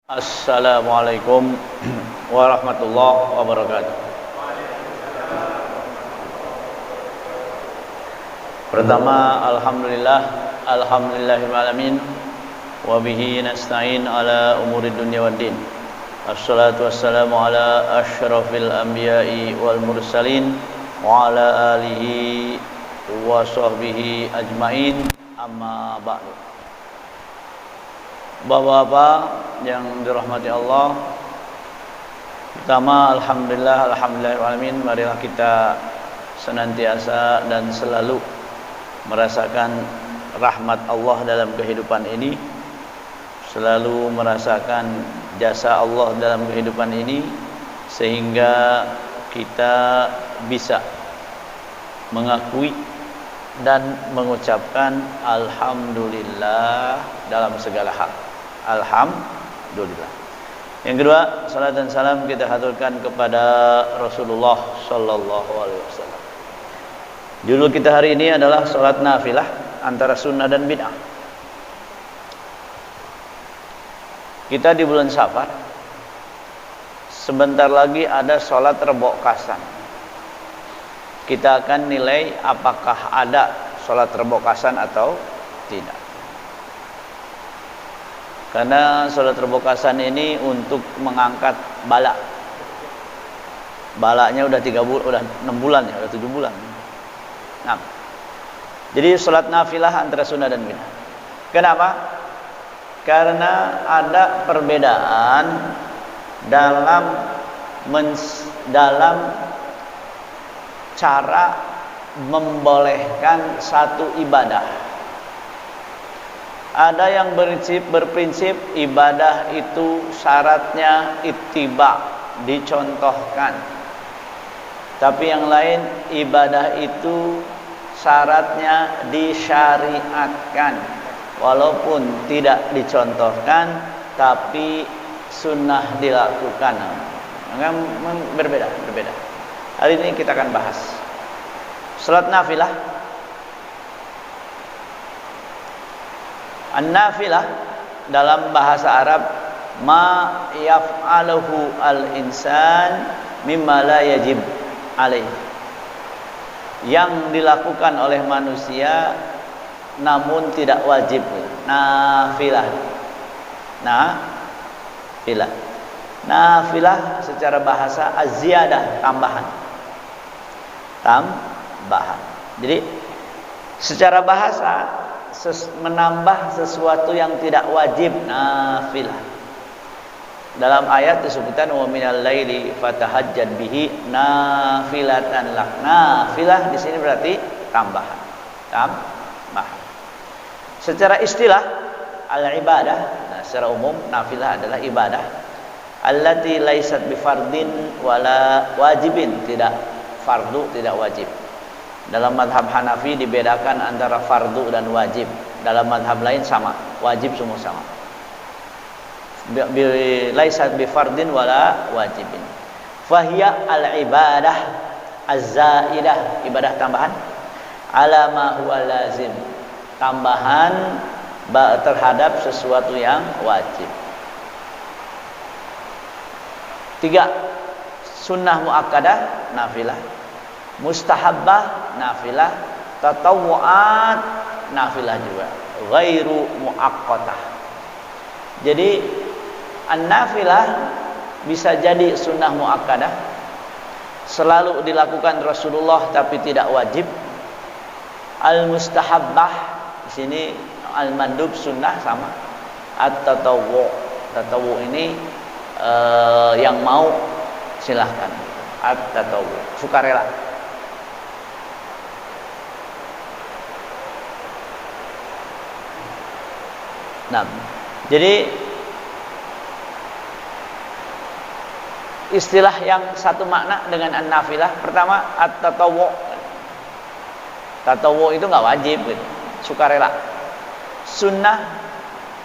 Assalamualaikum warahmatullahi wabarakatuh. Pertama, alhamdulillahil alamin wa bihi nasta'in ala umuri dunya waddin. Assalatu wassalamu ala asyrafil anbiya'i wal mursalin wa ala alihi wa sahbihi ajmain. Amma ba'du. Bapak-bapak yang dirahmati Allah, pertama alhamdulillahirrahmanirrahim, marilah kita senantiasa dan selalu merasakan rahmat Allah dalam kehidupan ini, selalu merasakan jasa Allah dalam kehidupan ini, sehingga kita bisa mengakui dan mengucapkan alhamdulillah dalam segala hal. Alhamdulillah. Yang kedua, salat dan salam kita haturkan kepada Rasulullah sallallahu alaihi wasallam. Judul kita hari ini adalah salat nafilah antara sunnah dan bid'ah. Kita di bulan Safar. Sebentar lagi ada salat Rebo' Qasan. Kita akan nilai apakah ada salat Rebo' Qasan atau tidak. Karena salat Rebo' Qasan ini untuk mengangkat bala. Balanya udah 6 bulan ya, udah 7 bulan. Nah. Jadi salat nafilah antara sunnah dan bid'ah. Kenapa? Karena ada perbedaan dalam cara membolehkan satu ibadah. Ada yang berprinsip ibadah itu syaratnya ittiba, dicontohkan. Tapi yang lain ibadah itu syaratnya disyariatkan, walaupun tidak dicontohkan tapi sunnah dilakukan. Berbeda. Hari ini kita akan bahas salat nafilah. An-nafilah dalam bahasa Arab ma yaf'aluhu al-insan mimma la yajib alaih, yang dilakukan oleh manusia namun tidak wajib. Nafilah. Nafilah secara bahasa az-ziyadah, tambahan. Jadi secara bahasa menambah sesuatu yang tidak wajib, nafilah. Dalam ayat disebutkan wa minal laili fatahajjad bihi nafilatan lak. Nafilah di sini berarti tambahan. Secara istilah al-ibadah, secara umum nafilah adalah ibadah allati laisat bi fardin wala wajibin, tidak fardu, tidak wajib. Dalam madhab Hanafi dibedakan antara fardu dan wajib. Dalam madhab lain sama, wajib semua sama. Laisat bi fardin wala wajibin. Fahiya al-ibadah az-zaidah, ibadah tambahan ala ma huwa lazim, tambahan terhadap sesuatu yang wajib. 3. Sunnah muakkadah, nafilah. Mustahabbah, nafilah. Tatawwu'at, nafilah juga. Ghairu muaqqatah. Jadi an-nafilah bisa jadi sunnah muakkadah, selalu dilakukan Rasulullah tapi tidak wajib. Al-mustahabbah di sini al-mandub, sunnah sama. At-tatawwu ini yang mau silahkan. At-tatawwu, sukarela. Nah, jadi istilah yang satu makna dengan an-nafilah. Pertama, at-tatawwu. Tatawwu itu nggak wajib, gitu. Sukarela. Sunnah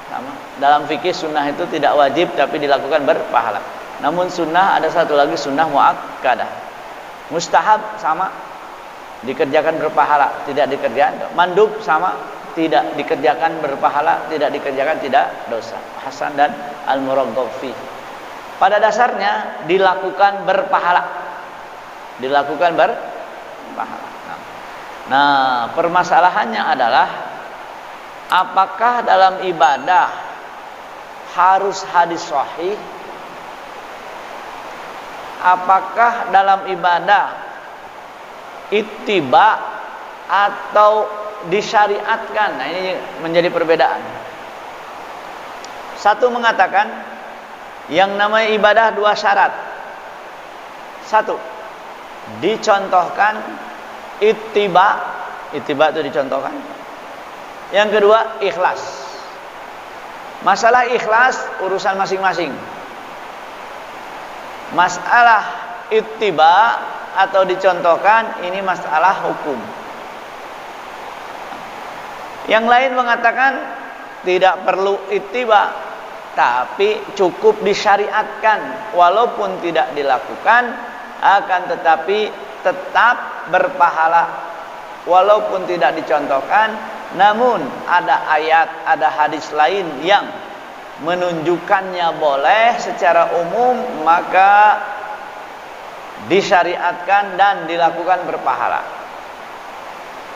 sama. Dalam fikih sunnah itu tidak wajib tapi dilakukan berpahala. Namun sunnah ada satu lagi, sunnah muakkadah. Mustahab sama, dikerjakan berpahala, tidak dikerjakan. Mandub sama, tidak dikerjakan berpahala, tidak dikerjakan tidak dosa. Hasan dan Al-Muraghab fi. Pada dasarnya dilakukan berpahala. Dilakukan berpahala. Nah, permasalahannya adalah apakah dalam ibadah harus hadis sahih? Apakah dalam ibadah ittiba atau disyariatkan? Nah, ini menjadi perbedaan. Satu mengatakan yang namanya ibadah dua syarat. Satu, dicontohkan ittiba itu dicontohkan. Yang kedua, ikhlas. Masalah ikhlas urusan masing-masing. Masalah ittiba atau dicontohkan ini masalah hukum. Yang lain mengatakan tidak perlu ittiba, tapi cukup disyariatkan walaupun tidak dilakukan, akan tetapi tetap berpahala walaupun tidak dicontohkan. Namun ada ayat, ada hadis lain yang menunjukkannya boleh secara umum, maka disyariatkan dan dilakukan berpahala.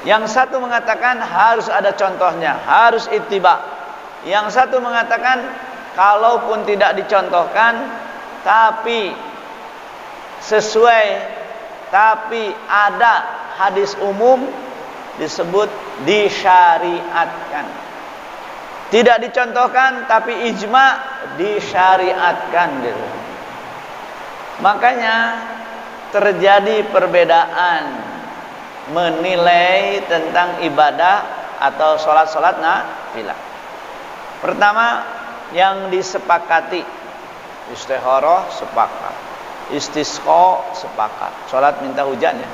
Yang satu mengatakan harus ada contohnya, harus ittiba. Yang satu mengatakan kalaupun tidak dicontohkan tapi sesuai, tapi ada hadis umum, disebut disyariatkan. Tidak dicontohkan tapi ijma, disyariatkan gitu. Makanya terjadi perbedaan menilai tentang ibadah atau sholat-sholat nafilah. Pertama, yang disepakati istikharah sepakat, istisqa sepakat, sholat minta hujan ya.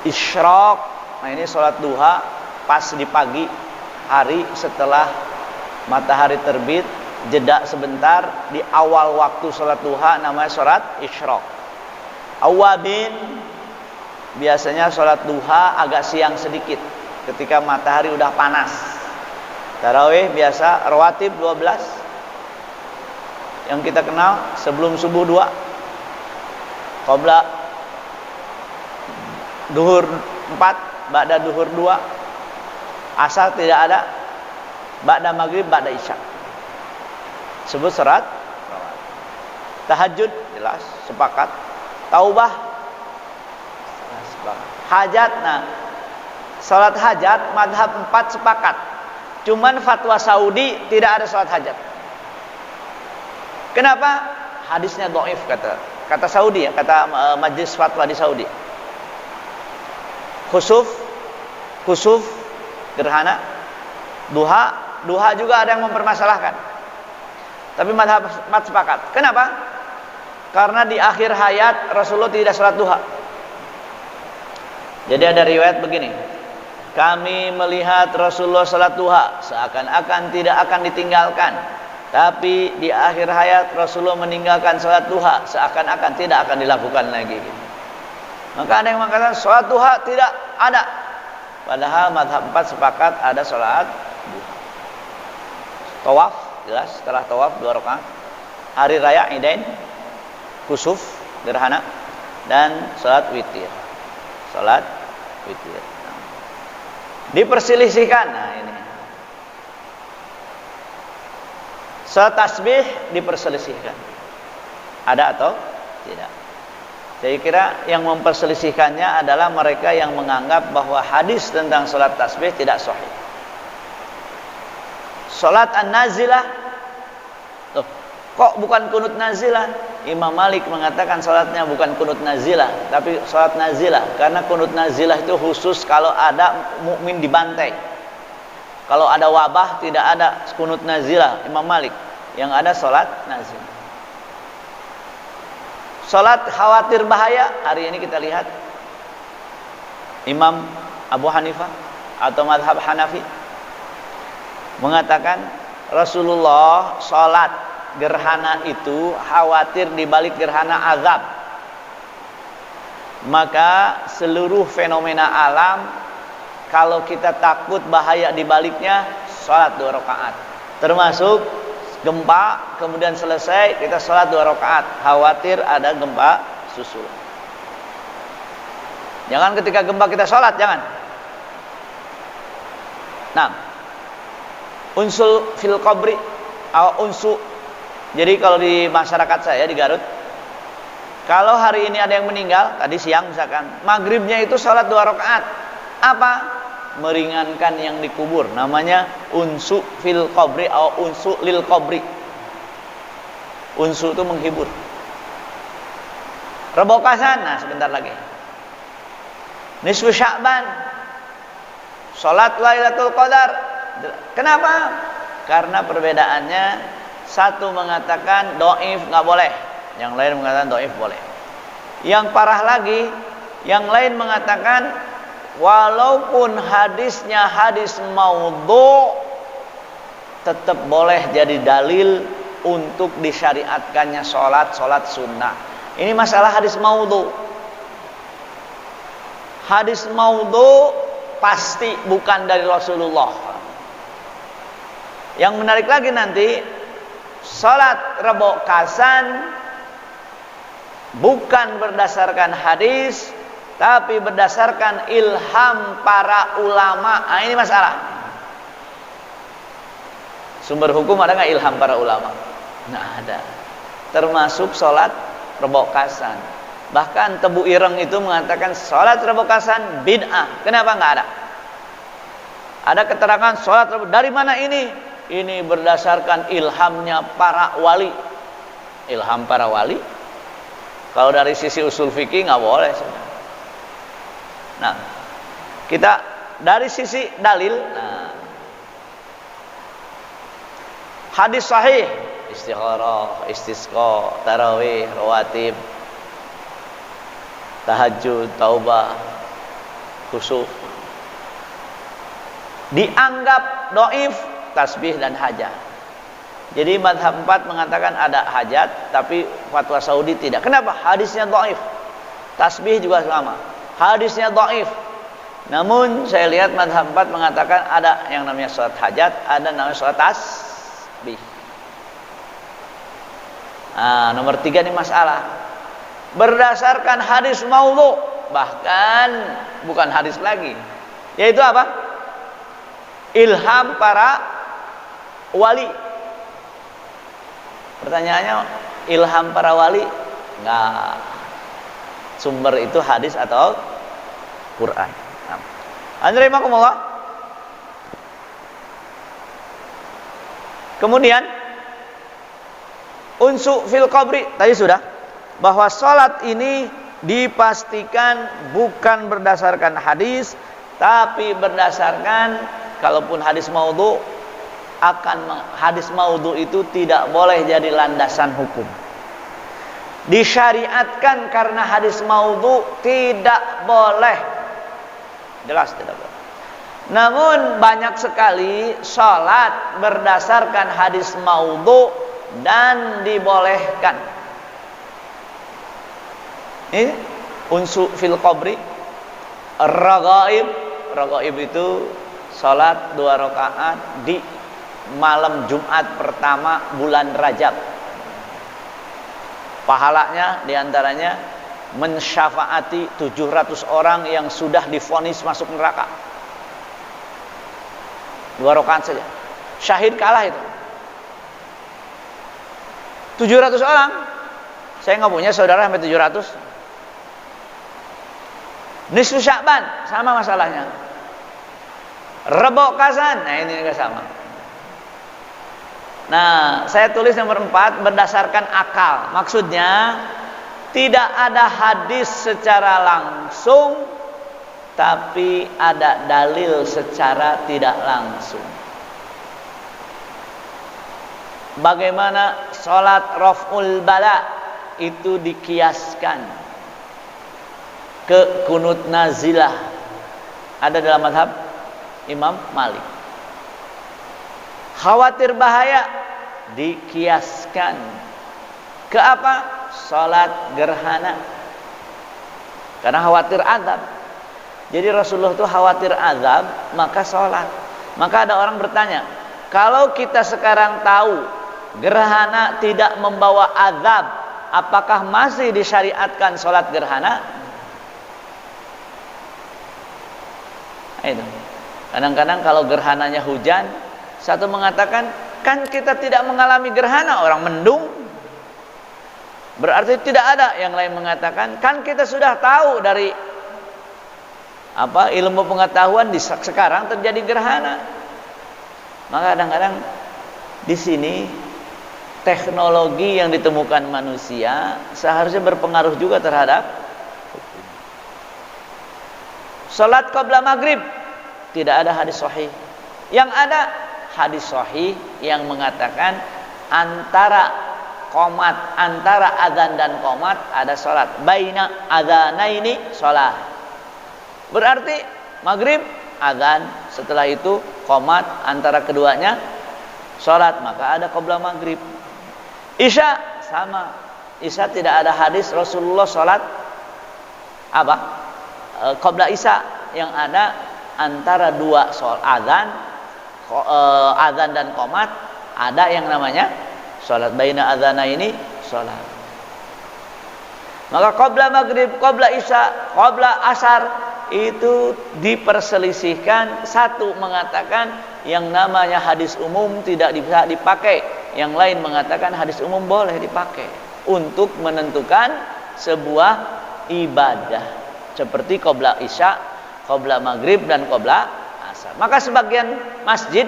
Isyraq, nah ini sholat duha pas di pagi hari setelah matahari terbit, jeda sebentar di awal waktu sholat duha, namanya sholat isyraq. Awabin, biasanya sholat duha agak siang sedikit ketika matahari udah panas. Tarawih biasa rawatib 12 yang kita kenal, sebelum subuh 2, qabla duhur 4, ba'da duhur 2, asar tidak ada, ba'da maghrib, ba'da isya. Sebut sholat tahajud jelas sepakat. Taubah sepakat. Hajat, nah sholat hajat madhab 4 sepakat. Cuman fatwa Saudi tidak ada sholat hajat. Kenapa? Hadisnya dhaif kata Saudi ya, kata majelis fatwa di Saudi. Khusuf gerhana, duha juga ada yang mempermasalahkan. Tapi madhab 4 sepakat. Kenapa? Karena di akhir hayat Rasulullah tidak sholat duha. Jadi ada riwayat begini, kami melihat Rasulullah sholat duha seakan-akan tidak akan ditinggalkan, tapi di akhir hayat Rasulullah meninggalkan sholat duha seakan-akan tidak akan dilakukan lagi. Maka ada yang mengatakan sholat duha tidak ada, padahal madhab 4 sepakat ada sholat duha. Tawaf jelas, setelah tawaf 2 rakaat. Hari raya Idain, kusuf gerhana, dan sholat witir. Sholat witir. Diperselisihkan. Nah ini. Sholat tasbih diperselisihkan. Ada atau tidak? Saya kira yang memperselisihkannya adalah mereka yang menganggap bahwa hadis tentang sholat tasbih tidak sahih. Sholat an-nazilah, loh, kok bukan kunut nazilah? Imam Malik mengatakan sholatnya bukan kunut nazilah, tapi sholat nazilah. Karena kunut nazilah itu khusus kalau ada mukmin dibantai. Kalau ada wabah tidak ada kunut nazilah Imam Malik. Yang ada sholat nazilah. Sholat khawatir bahaya, hari ini kita lihat Imam Abu Hanifah atau madhab Hanafi mengatakan Rasulullah sholat gerhana itu khawatir dibalik gerhana azab. Maka seluruh fenomena alam kalau kita takut bahaya di baliknya, sholat 2 rakaat. Termasuk gempa, kemudian selesai kita sholat 2 rakaat. Khawatir ada gempa susul. Jangan ketika gempa kita sholat, jangan. Nah, unsul fil qabri atau unsu. Jadi kalau di masyarakat saya di Garut, kalau hari ini ada yang meninggal, tadi siang misalkan, maghribnya itu sholat 2 rakaat. Apa? Meringankan yang dikubur. Namanya unsu fil qabri atau unsu lil qabri. Unsu itu menghibur. Rebokasan, nah sebentar lagi. Nisfu Sya'ban, sholat Lailatul Qadar. Kenapa? Karena perbedaannya, satu mengatakan doif nggak boleh, yang lain mengatakan doif boleh. Yang parah lagi, yang lain mengatakan walaupun hadisnya hadis maudhu, tetap boleh jadi dalil untuk disyariatkannya sholat sunnah. Ini masalah hadis maudhu. Hadis maudhu pasti bukan dari Rasulullah. Yang menarik lagi nanti, salat rebokasan bukan berdasarkan hadis, tapi berdasarkan ilham para ulama. Nah, ini masalah. Sumber hukum ada nggak ilham para ulama? Nggak ada. Termasuk salat rebokasan. Bahkan Tebu Ireng itu mengatakan sholat rebokasan bid'ah. Kenapa nggak ada? Ada keterangan sholat dari mana ini? Ini berdasarkan ilhamnya para wali. Ilham para wali? Kalau dari sisi usul fikih nggak boleh. Nah, kita dari sisi dalil. Nah, hadis sahih, istikharah, istisqa, tarawih, rawatib, tahajud, taubah, khusyuk, dianggap dhaif, tasbih dan hajat. Jadi mazhab 4 mengatakan ada hajat, tapi fatwa Saudi tidak. Kenapa? Hadisnya dhaif. Tasbih juga sama. Hadisnya dhaif. Namun saya lihat mazhab 4 mengatakan ada yang namanya salat hajat, ada namanya salat tasbih. Nah, nomor 3 ini masalah. Berdasarkan hadis maudhu, bahkan bukan hadis lagi, yaitu apa? Ilham para wali. Pertanyaannya, ilham para wali enggak, sumber itu hadis atau Quran. Anjarimakumullah. Kemudian unsu fil qabri tadi sudah, bahwa sholat ini dipastikan bukan berdasarkan hadis, tapi berdasarkan, kalaupun hadis maudhu, hadis maudhu itu tidak boleh jadi landasan hukum. Disyariatkan karena hadis maudhu tidak boleh, jelas tidak boleh. Namun banyak sekali sholat berdasarkan hadis maudhu dan dibolehkan. Ini unsu fil qabri, raghaib. Raghaib itu salat 2 rakaat di malam Jumat pertama bulan Rajab. Pahalanya diantaranya mensyafaati 700 orang yang sudah divonis masuk neraka. 2 rakaat saja. Syahid kalah itu. 700 orang. Saya nggak punya saudara sampai 700. Nisfu Sya'ban sama masalahnya. Rebokasan, nah ini juga sama. Nah, saya tulis nomor 4 berdasarkan akal. Maksudnya tidak ada hadis secara langsung, tapi ada dalil secara tidak langsung. Bagaimana sholat raf'ul bala itu dikiaskan ke kunut nazilah, ada dalam mazhab Imam Malik. Khawatir bahaya dikiaskan ke apa? Salat gerhana, karena khawatir azab. Jadi Rasulullah itu khawatir azab, maka sholat. Maka ada orang bertanya, kalau kita sekarang tahu gerhana tidak membawa azab, apakah masih disyariatkan sholat gerhana? Itu. Kadang-kadang kalau gerhananya hujan, satu mengatakan, kan kita tidak mengalami gerhana, orang mendung. Berarti tidak ada. Yang lain mengatakan, kan kita sudah tahu dari ilmu pengetahuan sekarang terjadi gerhana. Maka kadang-kadang di sini teknologi yang ditemukan manusia seharusnya berpengaruh juga terhadap salat qabla maghrib. Tidak ada hadis sahih. Yang ada hadis sahih yang mengatakan antara azan dan qomat ada salat. Baina adzanaini salat. Berarti maghrib azan, setelah itu qomat, antara keduanya salat, maka ada qabla maghrib. Isya sama. Isya tidak ada hadis Rasulullah salat qabla isya. Yang ada antara dua azan dan qomat ada yang namanya salat. Baina adzanaini salat. Maka qabla maghrib, qabla isya, qabla asar itu diperselisihkan. Satu mengatakan yang namanya hadis umum tidak bisa dipakai, yang lain mengatakan hadis umum boleh dipakai untuk menentukan sebuah ibadah seperti qabla isya, qabla maghrib dan qabla asar. Maka sebagian masjid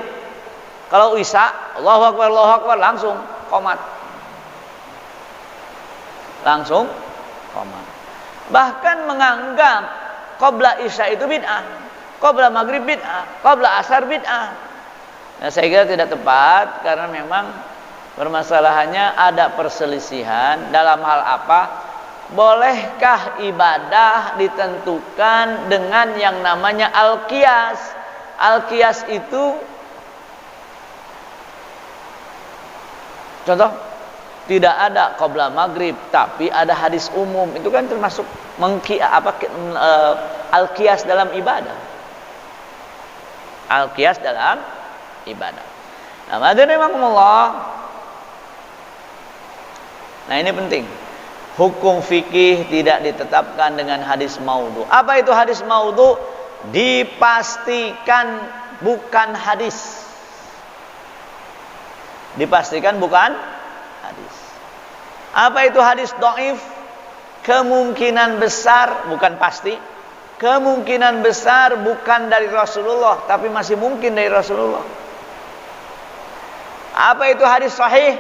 kalau isya Allahu akbar langsung qomat. Langsung qomat. Bahkan menganggap qabla isya itu bid'ah, qabla maghrib bid'ah, qabla asar bid'ah. Nah, saya kira tidak tepat karena memang permasalahannya ada perselisihan dalam hal apa? Bolehkah ibadah ditentukan dengan yang namanya al-qiyas? Al-qiyas itu contoh, tidak ada qabla maghrib tapi ada hadis umum, itu kan termasuk al-qiyas dalam ibadah. Al-qiyas dalam ibadah. Nah, madzakumullah. Nah, ini penting. Hukum fikih tidak ditetapkan dengan hadis maudhu. Apa itu hadis maudhu? Dipastikan bukan hadis. Dipastikan bukan hadis. Apa itu hadis dhaif? Kemungkinan besar, bukan pasti, kemungkinan besar bukan dari Rasulullah, tapi masih mungkin dari Rasulullah. Apa itu hadis sahih?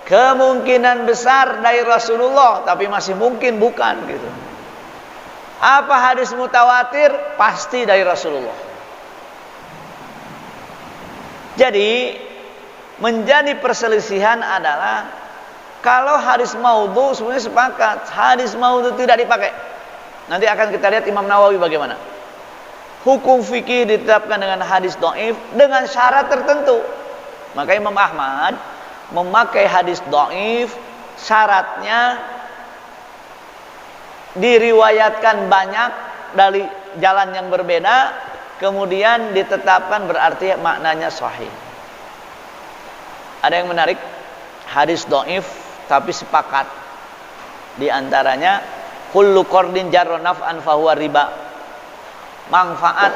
Kemungkinan besar dari Rasulullah, tapi masih mungkin bukan gitu. Apa hadis mutawatir? Pasti dari Rasulullah. Jadi menjadi perselisihan adalah kalau hadis maudhu, sebenarnya sepakat hadis maudhu tidak dipakai. Nanti akan kita lihat Imam Nawawi bagaimana. Hukum fikih ditetapkan dengan hadis dhaif dengan syarat tertentu. Maka Imam Ahmad memakai hadis dhaif, syaratnya diriwayatkan banyak dari jalan yang berbeda, kemudian ditetapkan berarti maknanya sahih. Ada yang menarik, hadis dhaif tapi sepakat di antaranya kullu qardin jarra naf'an fahuwa riba. Manfaat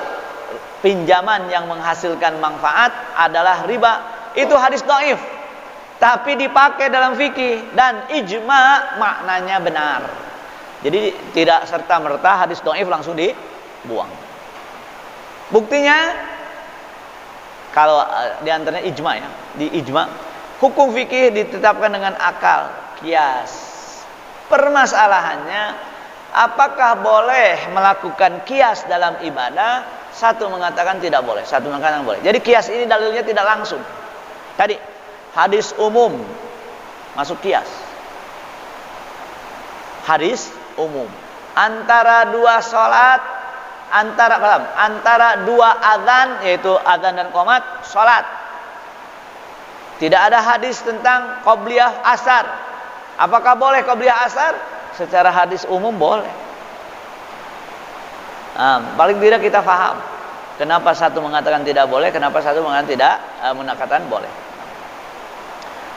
pinjaman yang menghasilkan manfaat adalah riba. Itu hadis dhaif tapi dipakai dalam fikih dan ijma maknanya benar. Jadi tidak serta-merta hadis dhaif langsung dibuang. Buktinya kalau di antaranya ijma ya, di ijma hukum fikih ditetapkan dengan akal, qiyas. Permasalahannya apakah boleh melakukan qiyas dalam ibadah? Satu mengatakan tidak boleh, satu mengatakan boleh. Jadi qiyas ini dalilnya tidak langsung. Tadi hadis umum masuk qiyas. Hadis umum antara dua salat, antara dua azan, yaitu azan dan qomat, salat. Tidak ada hadis tentang qobliyah asar. Apakah boleh qobliyah asar? Secara hadis umum boleh. Paling tidak kita paham kenapa satu mengatakan tidak boleh, kenapa satu mengatakan tidak, mengatakan boleh.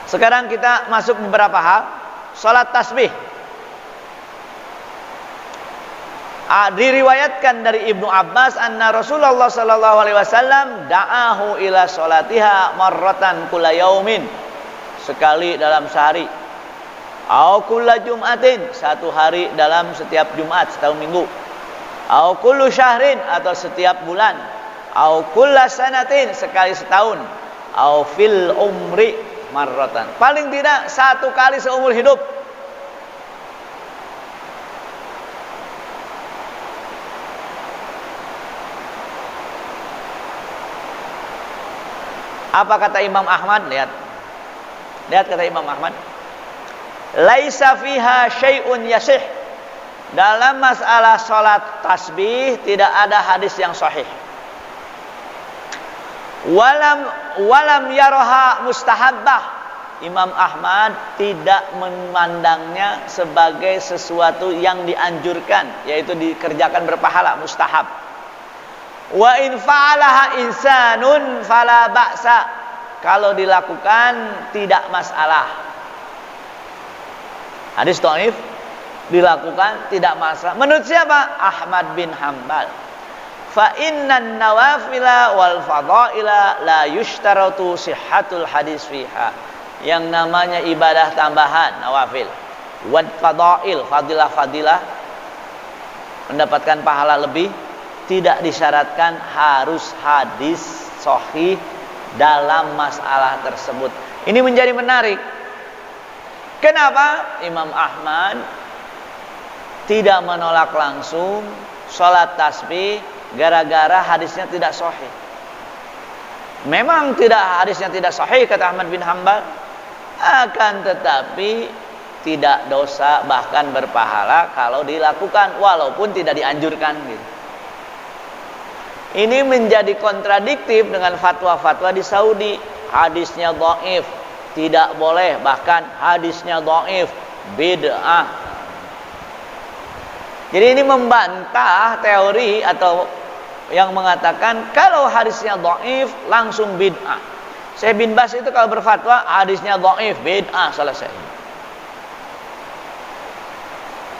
Sekarang kita masuk beberapa hal. Salat tasbih. Diriwayatkan dari Ibnu Abbas anna Rasulullah sallallahu alaihi wasallam da'ahu ila salatiha marratan kulla yaumin, sekali dalam sehari, au kulla jum'atin, satu hari dalam setiap Jumat setahun minggu, au kullu syahrin, atau setiap bulan, au kulla sanatin, sekali setahun, au fil umri marratan, paling tidak satu kali seumur hidup. Apa kata Imam Ahmad? Lihat kata Imam Ahmad. Laisa fiha syai'un yasih. Dalam masalah salat tasbih tidak ada hadis yang sahih. Walam yaraha mustahabbah. Imam Ahmad tidak memandangnya sebagai sesuatu yang dianjurkan, yaitu dikerjakan berpahala, mustahab. Wa in fa'alaha insanun fala ba'sa, kalau dilakukan tidak masalah. Hadis dhaif, dilakukan tidak masalah. Menurut siapa? Ahmad bin Hanbal. Fa innan nawafila wal fadaila la yushtaratu sihhatul hadis fiha. Yang namanya ibadah tambahan, nawafil, wad fadail, fadilah mendapatkan pahala lebih, tidak disyaratkan harus hadis sahih dalam masalah tersebut. Ini menjadi menarik. Kenapa Imam Ahmad tidak menolak langsung salat tasbih gara-gara hadisnya tidak sahih? Memang hadisnya tidak sahih kata Ahmad bin Hanbal, akan tetapi tidak dosa, bahkan berpahala kalau dilakukan walaupun tidak dianjurkan gitu. Ini menjadi kontradiktif dengan fatwa-fatwa di Saudi. Hadisnya dhaif, tidak boleh, bahkan hadisnya dhaif, bid'ah. Jadi ini membantah teori atau yang mengatakan kalau hadisnya dhaif langsung bid'ah. Syekh bin Baz itu kalau berfatwa hadisnya dhaif, bid'ah, selesai.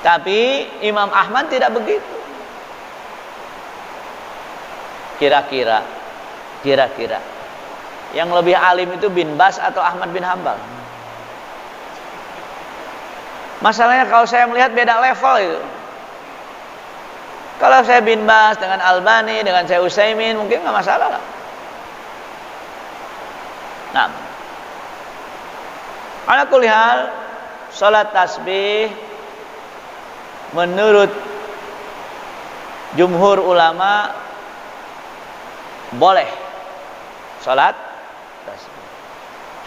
Tapi Imam Ahmad tidak begitu. Kira-kira yang lebih alim itu bin Baz atau Ahmad bin Hanbal? Masalahnya kalau saya melihat beda level itu. Kalau saya bin Baz dengan Albani, dengan saya Utsaimin, mungkin nggak masalah lah. Nah, ala kulli hal, salat tasbih menurut jumhur ulama boleh salat tasbih.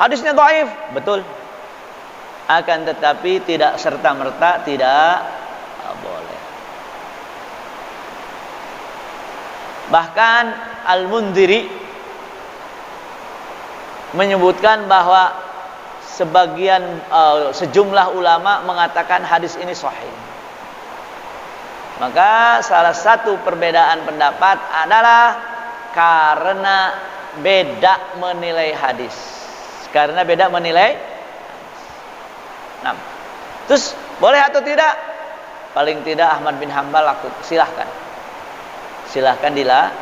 Hadisnya dhaif, betul. Akan tetapi tidak serta-merta tidak boleh. Bahkan Al-Mundhiri menyebutkan bahwa sejumlah ulama mengatakan hadis ini sahih. Maka salah satu perbedaan pendapat adalah karena beda menilai hadis. Karena beda menilai. Nah, terus boleh atau tidak? Paling tidak Ahmad bin Hanbal silahkan dilakukan.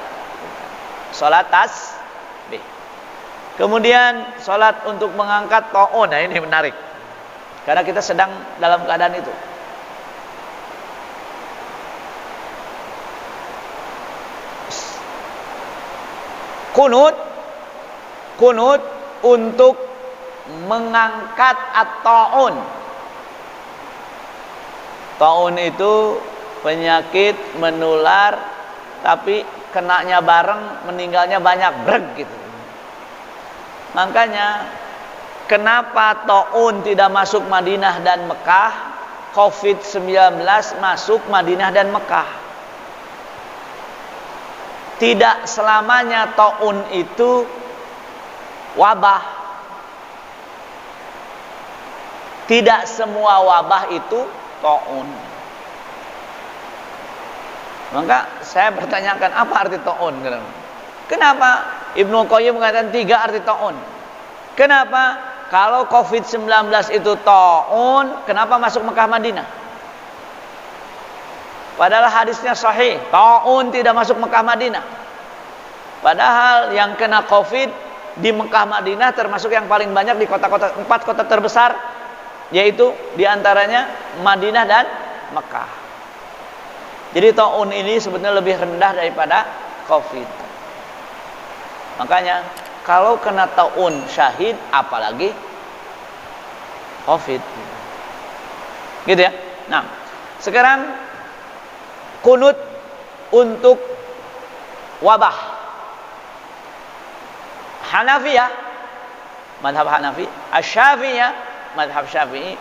Salat tasbih. Kemudian salat untuk mengangkat ta'un. Nah, ini menarik. Karena kita sedang dalam keadaan itu. Kunut untuk mengangkat at-ta'un. Ta'un itu penyakit menular, tapi kenanya bareng, meninggalnya banyak, breg gitu. Makanya kenapa ta'un tidak masuk Madinah dan Mekah, COVID-19 masuk Madinah dan Mekah? Tidak selamanya ta'un itu wabah. Tidak semua wabah itu ta'un. Maka saya bertanyakan apa arti ta'un? Kenapa Ibnu Qayyim mengatakan 3 arti ta'un? Kenapa kalau COVID-19 itu ta'un, kenapa masuk Mekah Madinah? Padahal hadisnya sahih, ta'un tidak masuk Mekah Madinah. Padahal yang kena COVID di Mekah Madinah termasuk yang paling banyak di kota-kota 4 kota terbesar, yaitu diantaranya Madinah dan Mekah. Jadi ta'un ini sebenarnya lebih rendah daripada COVID. Makanya kalau kena ta'un syahid, apalagi COVID. Gitu ya. Nah, sekarang kunut untuk wabah. Hanafiyah, madhab Hanafi, Asy-Syafi'iyah, madhab Syafi'i,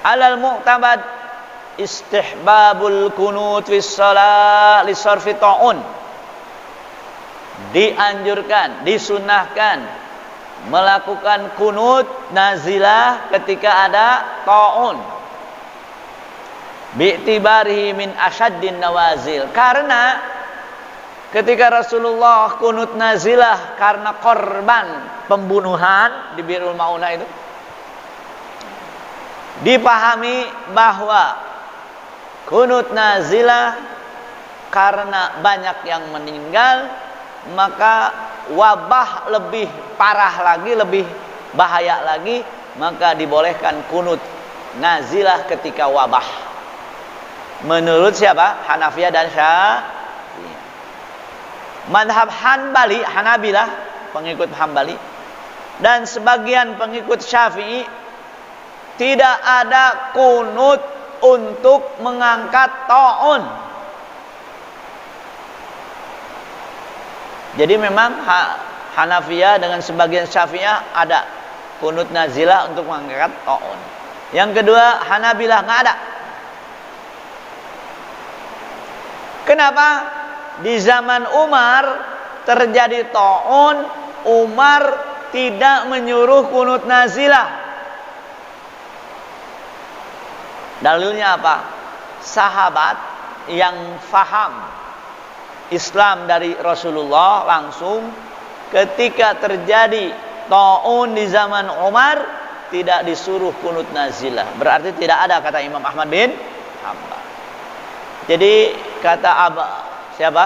alal mu'tabad istihbabul kunut fis shalah li sarfi ta'un. Dianjurkan, disunahkan melakukan kunut nazilah ketika ada ta'un. Bi'tibarihi min asyaddin nawazil. Karena ketika Rasulullah kunut nazilah karena korban pembunuhan di Bi'rul Ma'unah itu, dipahami bahwa kunut nazilah karena banyak yang meninggal, maka wabah lebih parah lagi, lebih bahaya lagi, maka dibolehkan kunut nazilah ketika wabah. Menurut siapa? Hanafiyah dan Syafi'iyah. Madhab Hanbali, Hanabilah, pengikut Hanbali, dan sebagian pengikut Syafi'i, tidak ada kunut untuk mengangkat ta'un. Jadi memang Hanafiyah dengan sebagian Syafi'iyah ada kunut nazilah untuk mengangkat ta'un. Yang kedua, Hanabilah nggak ada. Kenapa? Di zaman Umar terjadi ta'un, Umar tidak menyuruh kunut nazilah. Dalilnya apa? Sahabat yang faham Islam dari Rasulullah langsung ketika terjadi ta'un di zaman Umar tidak disuruh kunut nazilah. Berarti tidak ada kata Imam Ahmad bin Hanbal. Jadi kata siapa?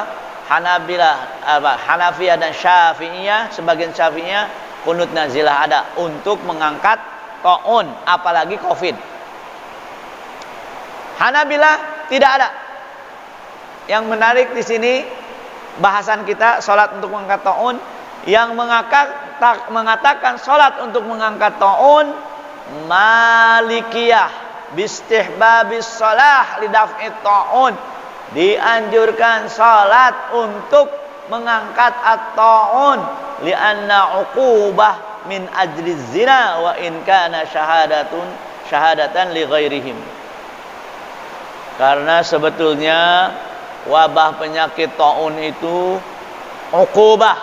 Hanafiyah dan Syafi'iyah, sebagian Syafi'iyah kunut nazilah ada untuk mengangkat ta'un, apalagi COVID. Hanabilah tidak ada. Yang menarik di sini bahasan kita salat untuk mengangkat ta'un, yang mengatakan salat untuk mengangkat ta'un Malikiyah bistihbabis shalah lidaf'i ta'un. Dianjurkan salat untuk mengangkat at-ta'un li'anna uqubah min ajli zina wa in kana syahadatan li ghairihim. Karena sebetulnya wabah penyakit ta'un itu uqubah,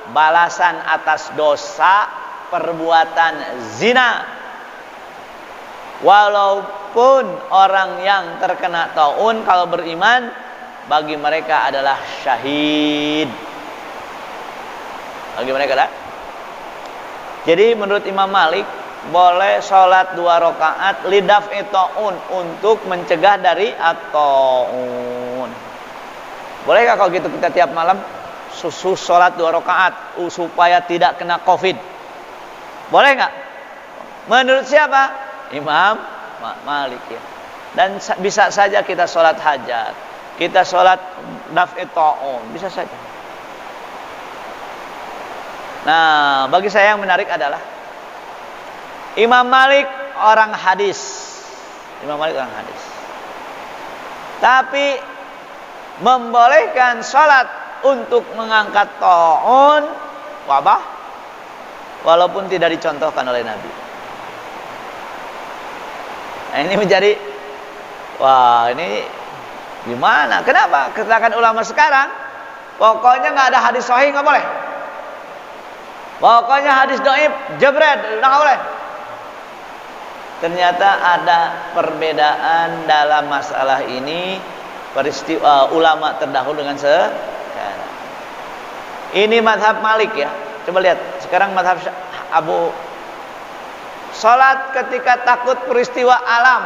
balasan atas dosa perbuatan zina. Walaupun orang yang terkena ta'un kalau beriman, bagi mereka adalah syahid. Bagi mereka adalah. Jadi menurut Imam Malik boleh sholat 2 rakaat lidaf'i ta'un untuk mencegah dari at-ta'un. Bolehkah kalau gitu kita tiap malam sholat 2 rakaat supaya tidak kena COVID? Boleh nggak? Menurut siapa? Imam Malik ya. Dan bisa saja kita sholat hajat, kita sholat daf'i ta'un, bisa saja. Nah, bagi saya yang menarik adalah Imam Malik orang hadis. Imam Malik orang hadis. Tapi membolehkan salat untuk mengangkat ta'un wabah walaupun tidak dicontohkan oleh Nabi. Nah, ini menjadi ini gimana? Kenapa? Katakan ulama sekarang pokoknya nggak ada hadis sahih nggak boleh. Pokoknya hadis dhaif jebret nggak boleh. Ternyata ada perbedaan dalam masalah ini peristiwa ulama terdahulu dengan sekarang. Ini mazhab Malik ya. Coba lihat sekarang mazhab Abu. Salat ketika takut peristiwa alam.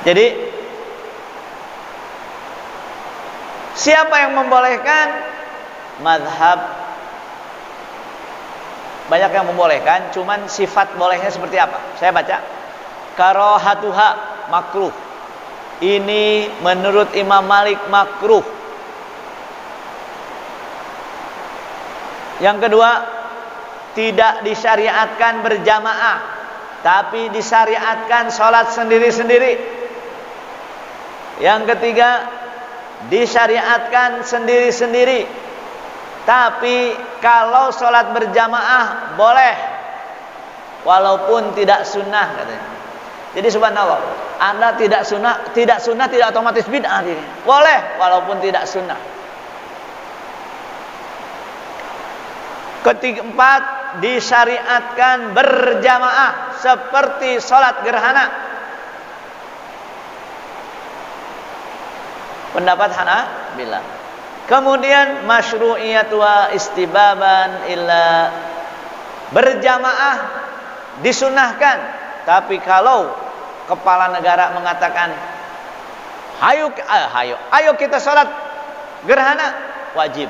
Jadi siapa yang membolehkan? Mazhab banyak yang membolehkan, cuman sifat bolehnya seperti apa? Saya baca. Karahatuha makruh. Ini menurut Imam Malik makruh. Yang kedua, tidak disyariatkan berjamaah, tapi disyariatkan sholat sendiri-sendiri. Yang ketiga, disyariatkan sendiri-sendiri, tapi kalau sholat berjamaah boleh, walaupun tidak sunnah katanya. Jadi subhanallah, Anda tidak sunnah tidak otomatis bid'ah ini. Boleh walaupun tidak sunnah. Keempat, disyariatkan berjamaah seperti sholat gerhana. Pendapat Hanabilah. Kemudian masyru'iyatu wa istibaban illa, berjamaah disunahkan, tapi kalau kepala negara mengatakan ayo kita sholat gerhana, wajib.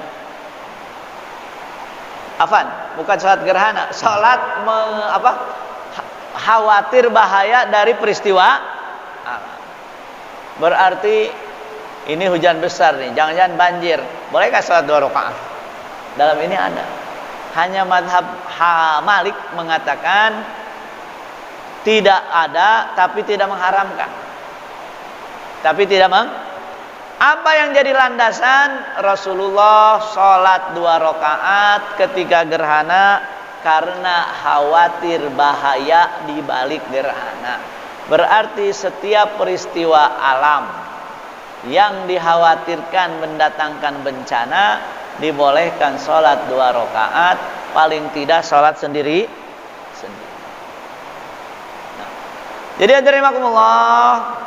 Afan, bukan sholat gerhana, sholat khawatir bahaya dari peristiwa alam. Berarti ini hujan besar nih, jangan-jangan banjir. Bolehkah sholat 2 rakaat? Dalam ini ada. Hanya mazhab Malik mengatakan tidak ada, tapi tidak mengharamkan. Tapi tidak apa yang jadi landasan? Rasulullah sholat 2 rakaat ketika gerhana karena khawatir bahaya di balik gerhana. Berarti setiap peristiwa alam yang dikhawatirkan mendatangkan bencana dibolehkan sholat 2 rakaat, paling tidak sholat sendiri. Nah, jadi hadirin rahimakumullah,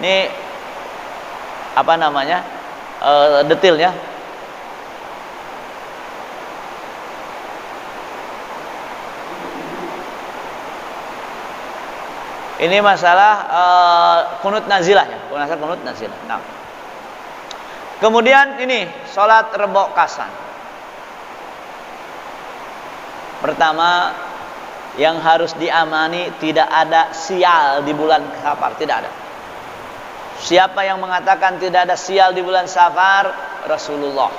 ini apa namanya detailnya. Ini masalah kunut nazilah ya, kunut nazilah. Nah, kemudian ini sholat rebok kasan. Pertama, yang harus diamani tidak ada sial di bulan Safar, tidak ada. Siapa yang mengatakan tidak ada sial di bulan Safar? Rasulullah.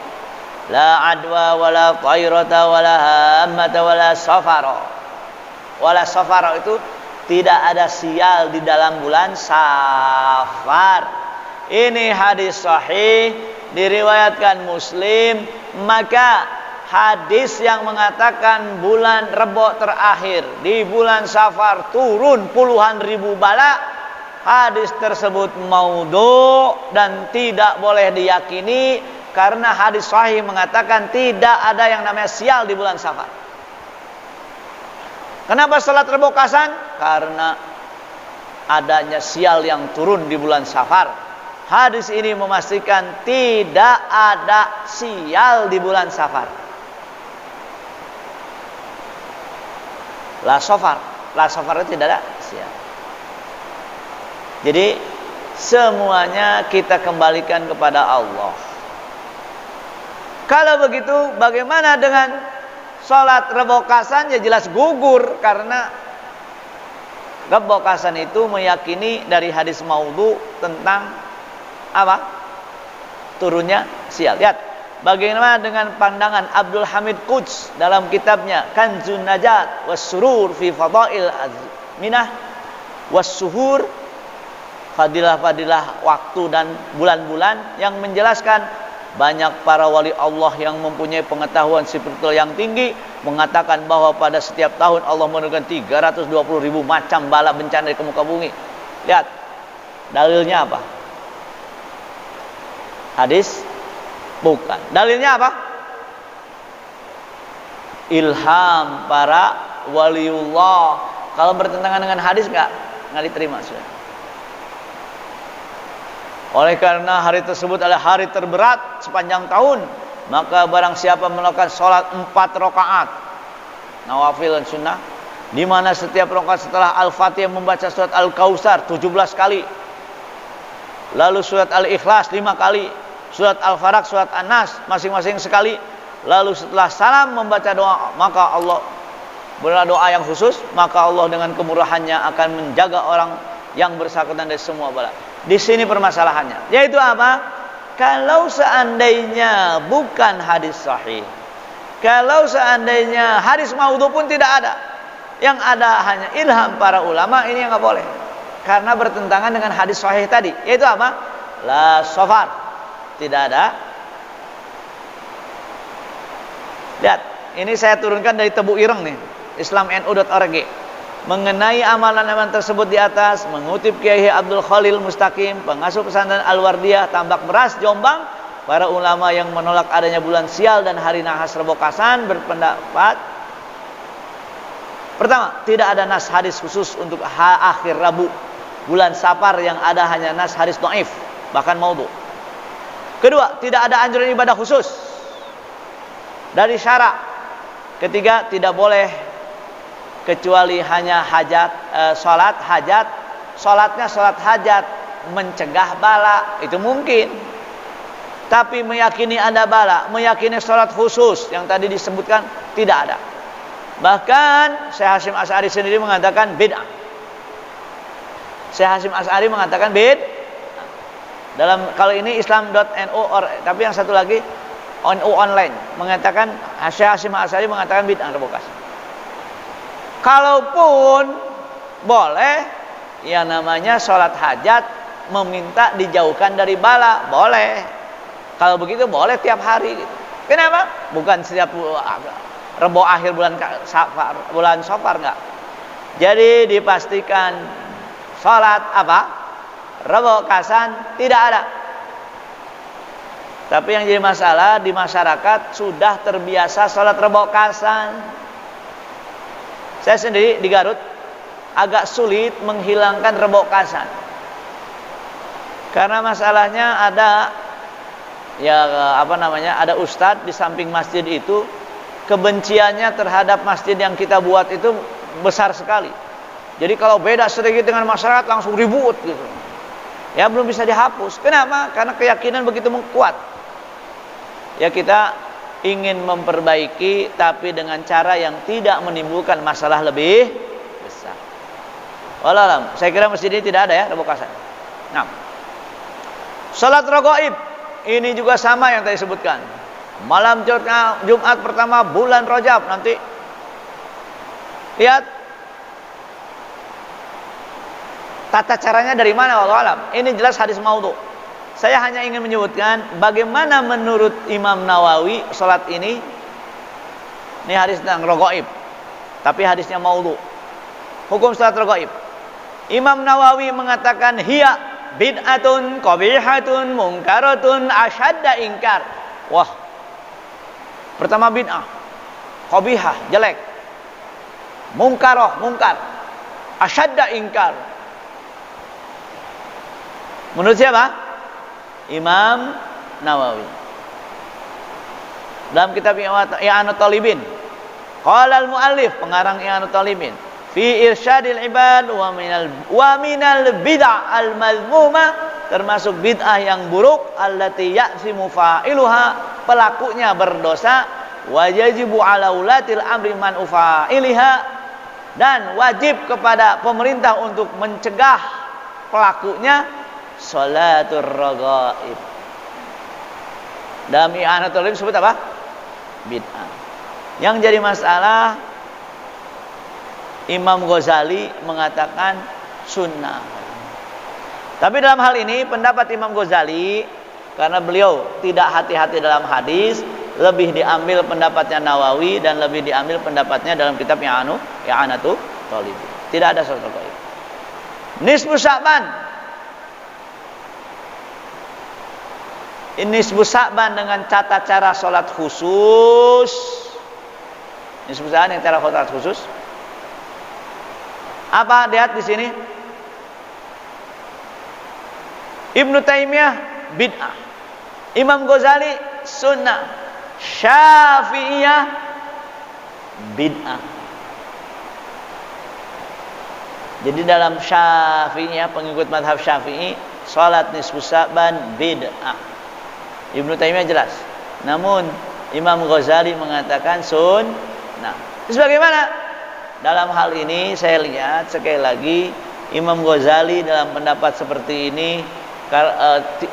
La adwa wala tayrata wala hammata wala safara. Wala safara itu tidak ada sial di dalam bulan Safar. Ini hadis sahih, diriwayatkan Muslim. Maka hadis yang mengatakan bulan Rebo terakhir di bulan Safar turun puluhan ribu bala, hadis tersebut maudhu dan tidak boleh diyakini, karena hadis sahih mengatakan tidak ada yang namanya sial di bulan Safar. Kenapa salat Rebo kasan? Karena adanya sial yang turun di bulan Safar. Hadis ini memastikan tidak ada sial di bulan Safar. La Safar itu tidak ada sial. Jadi semuanya kita kembalikan kepada Allah. Kalau begitu, bagaimana dengan sholat rebokasan? Ya jelas gugur, karena rebokasan itu meyakini dari hadis maudhu tentang apa? Turunnya sial. Lihat bagaimana dengan pandangan Abdul Hamid Quds dalam kitabnya Kanzun Najat was Surur fi Fadail Azminah was Suhur, fadilah-fadilah waktu dan bulan-bulan, yang menjelaskan banyak para wali Allah yang mempunyai pengetahuan spiritual yang tinggi mengatakan bahwa pada setiap tahun Allah menurunkan 320.000 macam bala bencana di muka bumi. Lihat, dalilnya apa? Hadis? Bukan. Dalilnya apa? ilham para waliullah. Kalau bertentangan dengan hadis nggak diterima sudah. Oleh karena hari tersebut adalah hari terberat sepanjang tahun, maka barang siapa melakukan sholat 4 rakaat nawafil dan sunnah, di mana setiap rakaat setelah Al-Fatihah membaca surat Al-Kautsar 17 kali, lalu surat Al-Ikhlas 5 kali, surat Al-Falaq, surat An-Nas masing-masing sekali, lalu setelah salam membaca doa, maka Allah berdoa yang khusus, maka Allah dengan kemurahannya akan menjaga orang yang bersangkutan dari semua bala. Di sini permasalahannya, yaitu apa? Kalau seandainya bukan hadis sahih, kalau seandainya hadis maudhu pun tidak ada, yang ada hanya ilham para ulama, ini yang nggak boleh, karena bertentangan dengan hadis sahih tadi, yaitu apa? La safar, tidak ada. Lihat, ini saya turunkan dari Tebu Ireng nih, islamnu.org, mengenai amalan-amalan tersebut di atas, mengutip Kiai Abdul Khalil Mustaqim, pengasuh pesantren Al-Wardiyah Tambak Beras Jombang, para ulama yang menolak adanya bulan sial dan hari nahas rebokasan berpendapat, pertama, tidak ada nas hadis khusus untuk akhir Rabu bulan Safar, yang ada hanya nas hadis dhaif, bahkan maudhu. Kedua, tidak ada anjuran ibadah khusus dari syara. Ketiga, tidak boleh kecuali hanya hajat, sholat hajat, sholatnya sholat hajat, mencegah bala, itu mungkin. Tapi meyakini ada bala, meyakini sholat khusus yang tadi disebutkan, tidak ada. Bahkan Syekh Hasyim Asy'ari sendiri mengatakan bid'ah. Syekh Hasyim Asy'ari mengatakan dalam, kalau ini islam.nu, tapi yang satu lagi NU online mengatakan, Syekh Hasyim Asy'ari mengatakan bid'ah revokasi. Kalaupun boleh, ya namanya sholat hajat, meminta dijauhkan dari bala, boleh. Kalau begitu boleh tiap hari. Kenapa? Bukan setiap Rebo akhir bulan Safar enggak. Jadi dipastikan sholat apa? Rebokasan tidak ada. Tapi yang jadi masalah di masyarakat sudah terbiasa sholat rebokasan. Saya sendiri di Garut agak sulit menghilangkan rebokasan, karena masalahnya ada ada ustadz di samping masjid itu, kebenciannya terhadap masjid yang kita buat itu besar sekali. Jadi kalau beda sedikit dengan masyarakat langsung ribut gitu. Ya belum bisa dihapus. Kenapa? Karena keyakinan begitu kuat. Ya kita ingin memperbaiki, tapi dengan cara yang tidak menimbulkan masalah lebih besar. Wallahualam. Saya kira masjid ini tidak ada ya rebokasan. Nah, salat raghaib ini juga sama yang tadi sebutkan. Malam Jumat pertama bulan Rajab nanti. Lihat tata caranya dari mana, wallahualam. Ini jelas hadis maudhu. Saya hanya ingin menyebutkan bagaimana menurut Imam Nawawi salat ini. Ini hadis tentang raghaib, tapi hadisnya maudhu. Hukum salat raghaib. Imam Nawawi mengatakan hiya bid'atun qabihatun munkaratun asyadda ingkar. Wah. Pertama bid'ah, qabihah, jelek. Munkarah, mungkar. Asyadda ingkar. Menurut siapa? Imam Nawawi. Dalam kitab I'anat Talibin, qala al-muallif, pengarang I'anat Talibin, fi irsyadil ibad wa minal bid'ah al-mazmumah, termasuk bid'ah yang buruk, allati ya'simu fa'iluha, pelakunya berdosa, wa yajibu ala ulatil amri man ufa'iliha, dan wajib kepada pemerintah untuk mencegah pelakunya, sholatur raghaib. Dalam I'anatul Talib disebut apa? Bid'ah. Yang jadi masalah, Imam Ghazali mengatakan sunnah. Tapi dalam hal ini pendapat Imam Ghazali, karena beliau tidak hati-hati dalam hadis, lebih diambil pendapatnya Nawawi dan lebih diambil pendapatnya dalam kitab I'anatul Talib. Tidak ada sholatur raghaib. Nisfu Sya'ban. Ini Nisfu Sya'ban dengan tata cara sholat khusus Nisfu Sa'ban yang cara khusus. Apa? Lihat di sini. Ibnu Taimiyah bid'ah. Imam Ghazali sunnah. Syafi'iyah bid'ah. Jadi dalam Syafi'iyah, pengikut mazhab Syafi'i, salat nisfu Sa'ban bid'ah. Ibnu Taimiyah jelas. Namun Imam Ghazali mengatakan sunnah. Terus bagaimana? Dalam hal ini saya lihat sekali lagi Imam Ghazali dalam pendapat seperti ini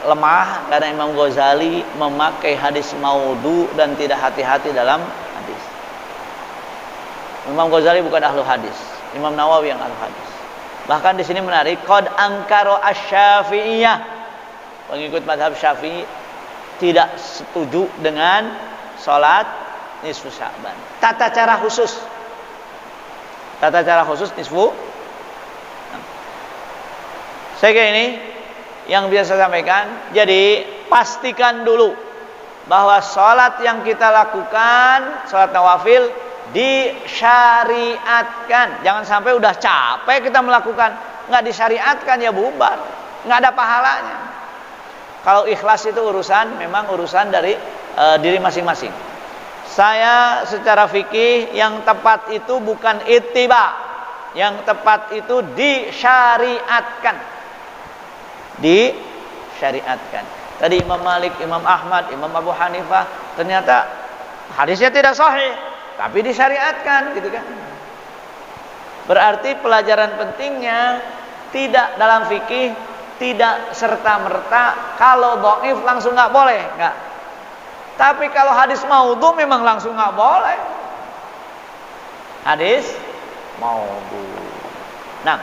lemah, karena Imam Ghazali memakai hadis maudhu dan tidak hati-hati dalam hadis. Imam Ghazali bukan ahlu hadis, Imam Nawawi yang ahlu hadis. Bahkan di sini menarik, qad ankara asy-Syafi'iyah, pengikut mazhab Syafi'i tidak setuju dengan salat nisfu Sa'ban. Tata cara khusus nisfu. Saya kira ini yang bisa saya sampaikan. Jadi pastikan dulu bahwa salat yang kita lakukan, salat nawafil, disyariatkan. Jangan sampai udah capek kita melakukan, nggak disyariatkan, ya bubar, nggak ada pahalanya. Kalau ikhlas itu memang urusan dari diri masing-masing. Saya secara fikih yang tepat itu bukan ittiba, yang tepat itu disyariatkan. Disyariatkan. Tadi Imam Malik, Imam Ahmad, Imam Abu Hanifah ternyata hadisnya tidak sahih, tapi disyariatkan, gitu kan? Berarti pelajaran pentingnya tidak dalam fikih, tidak serta-merta kalau dhaif langsung nggak boleh, nggak. Tapi kalau hadis maudhu memang langsung nggak boleh. Hadis maudhu. Nah,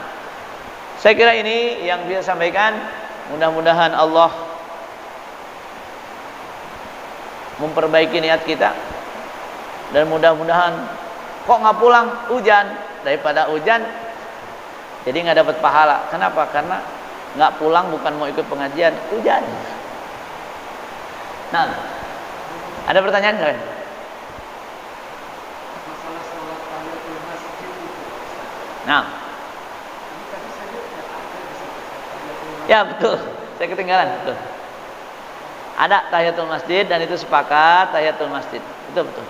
saya kira ini yang bisa sampaikan. Mudah-mudahan Allah memperbaiki niat kita, dan mudah-mudahan kok nggak pulang, hujan, daripada hujan jadi nggak dapat pahala. Kenapa? Karena nggak pulang bukan mau ikut pengajian, hujan. Nah, ada pertanyaan nggak? Nah, ya betul, saya ketinggalan, betul. Ada tahiyatul masjid dan itu sepakat tahiyatul masjid, betul.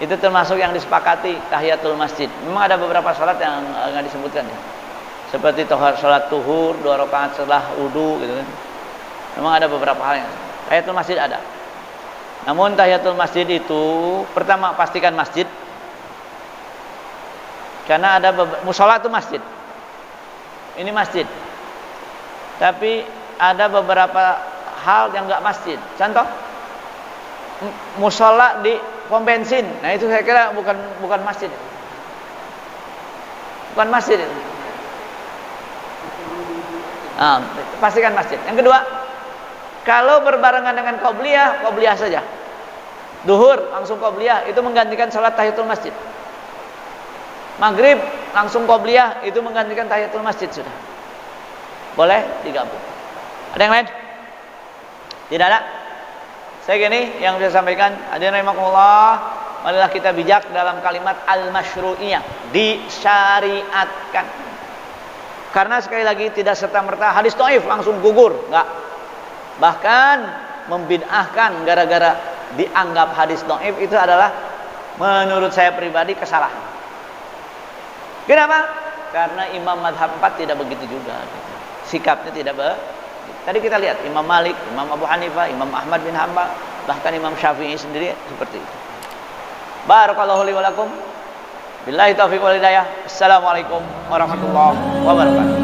Itu termasuk yang disepakati tahiyatul masjid. Memang ada beberapa salat yang nggak disebutkan ya. Seperti salat tuhur 2 rakaat setelah wudu gitu kan. Memang ada beberapa hal yang tahiyatul masjid ada. Namun tahiyatul masjid itu pertama pastikan masjid. Karena ada mushola itu masjid. Ini masjid. Tapi ada beberapa hal yang enggak masjid. Contoh mushola di pom bensin. Nah itu saya kira bukan masjid. Bukan masjid itu. Pastikan masjid. Yang kedua, kalau berbarengan dengan qobliyah saja. Duhur langsung qobliyah, itu menggantikan salat tahiyatul masjid. Maghrib langsung qobliyah, itu menggantikan tahiyatul masjid sudah. Boleh digabung. Ada yang lain? Tidak ada? Saya gini yang bisa sampaikan, hadirin rahimakumullah, marilah kita bijak dalam kalimat al-masyru'iyah, disyariatkan. Karena sekali lagi tidak serta-merta hadis dhaif langsung gugur, enggak. Bahkan membid'ahkan gara-gara dianggap hadis dhaif itu adalah menurut saya pribadi kesalahan. Kenapa? Karena Imam Madhab 4 tidak begitu juga. Sikapnya tidak Tadi kita lihat Imam Malik, Imam Abu Hanifah, Imam Ahmad bin Hanbal, bahkan Imam Syafi'i sendiri seperti itu. Barakallahu li wa lakum. Billahi taufiq wal hidayah. Assalamualaikum warahmatullahi wabarakatuh.